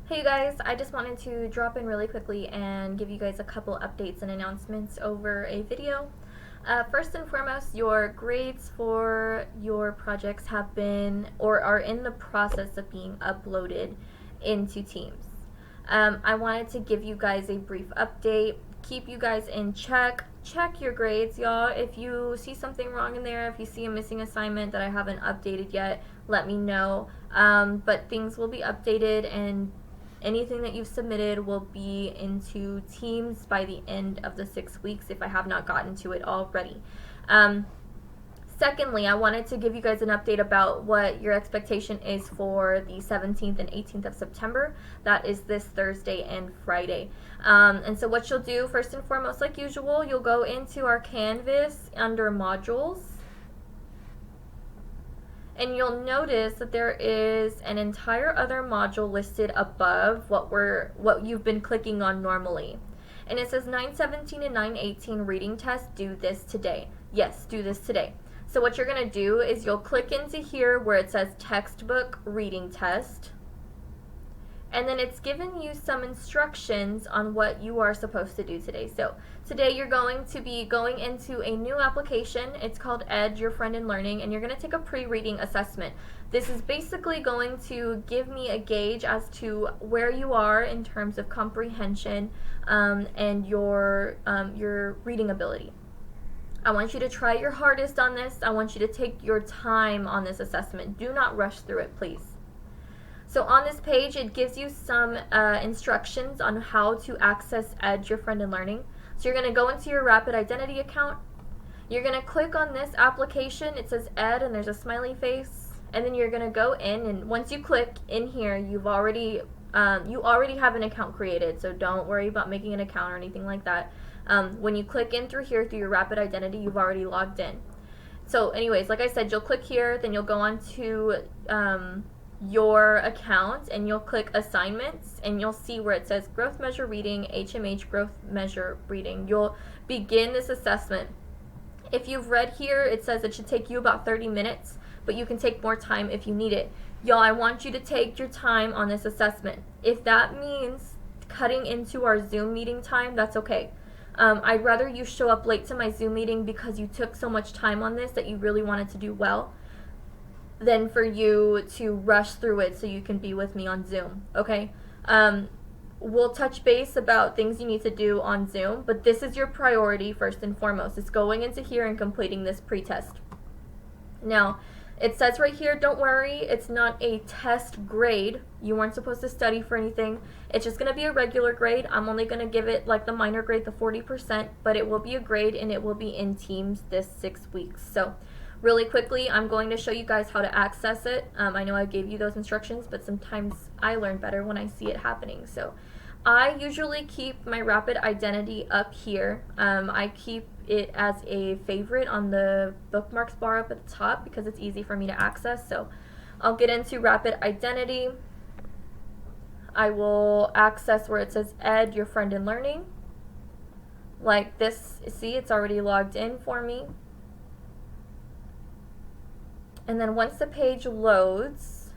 Hey you guys, I just wanted to drop in really quickly and give you guys a couple updates and announcements over a video. First and foremost, your grades for your projects have been or are in the process of being uploaded into Teams. I wanted to give you guys a brief update, keep you guys in check. Check your grades, y'all. If you see something wrong in there, if you see a missing assignment that I haven't updated yet, let me know. But things will be updated and anything that you've submitted will be into Teams by the end of the 6 weeks if I have not gotten to it already. Secondly, I wanted to give you guys an update about what your expectation is for the 17th and 18th of September. That is this Thursday and Friday. And so what you'll do, first and foremost, like usual, you'll go into our Canvas under modules. And you'll notice that there is an entire other module listed above what you've been clicking on normally. And it says 917 and 918 reading test, do this today. Yes, do this today. So what you're going to do is you'll click into here where it says textbook reading test. And then it's given you some instructions on what you are supposed to do today. So today you're going to be going into a new application. It's called Ed, Your Friend in Learning, and you're going to take a pre-reading assessment. This is basically going to give me a gauge as to where you are in terms of comprehension and your reading ability. I want you to try your hardest on this. I want you to take your time on this assessment. Do not rush through it, please. So on this page, it gives you some instructions on how to access Ed, Your Friend in Learning. So you're going to go into your Rapid Identity account. You're going to click on this application. It says Ed, and there's a smiley face. And then you're going to go in, and once you click in here, you already have an account created. So don't worry about making an account or anything like that. When you click in through here through your Rapid Identity, you've already logged in. So anyways, like I said, you'll click here, then you'll go on to your account and you'll click assignments and you'll see where it says growth measure reading, HMH growth measure reading. You'll begin this assessment. If you've read here, it says it should take you about 30 minutes, but you can take more time if you need it. Y'all, I want you to take your time on this assessment. If that means cutting into our Zoom meeting time, that's okay. I'd rather you show up late to my Zoom meeting because you took so much time on this that you really wanted to do well than for you to rush through it so you can be with me on Zoom, okay? We'll touch base about things you need to do on Zoom, but this is your priority first and foremost. It's going into here and completing this pre-test. Now, it says right here, don't worry, it's not a test grade. You weren't supposed to study for anything. It's just going to be a regular grade. I'm only going to give it like the minor grade, the 40%, but it will be a grade and it will be in Teams this 6 weeks. So really quickly, I'm going to show you guys how to access it. I know I gave you those instructions, but sometimes I learn better when I see it happening. So I usually keep my Rapid Identity up here. I keep it as a favorite on the bookmarks bar up at the top because it's easy for me to access. So I'll get into Rapid Identity. I will access where it says Ed, Your Friend in Learning. Like this, see, it's already logged in for me. And then once the page loads,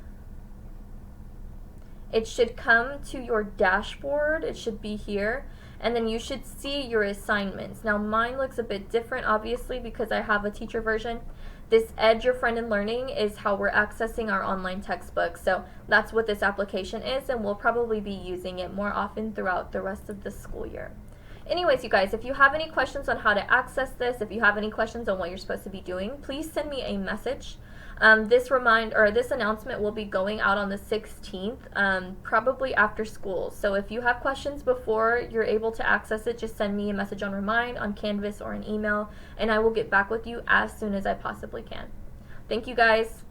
it should come to your dashboard. It should be here. And then you should see your assignments. Now mine looks a bit different, obviously, because I have a teacher version. This Ed, Your Friend in Learning is how we're accessing our online textbook. So that's what this application is, and we'll probably be using it more often throughout the rest of the school year. Anyways, you guys, if you have any questions on how to access this, if you have any questions on what you're supposed to be doing, please send me a message. This announcement will be going out on the 16th, probably after school. So if you have questions before you're able to access it, just send me a message on Remind, on Canvas, or an email, and I will get back with you as soon as I possibly can. Thank you guys.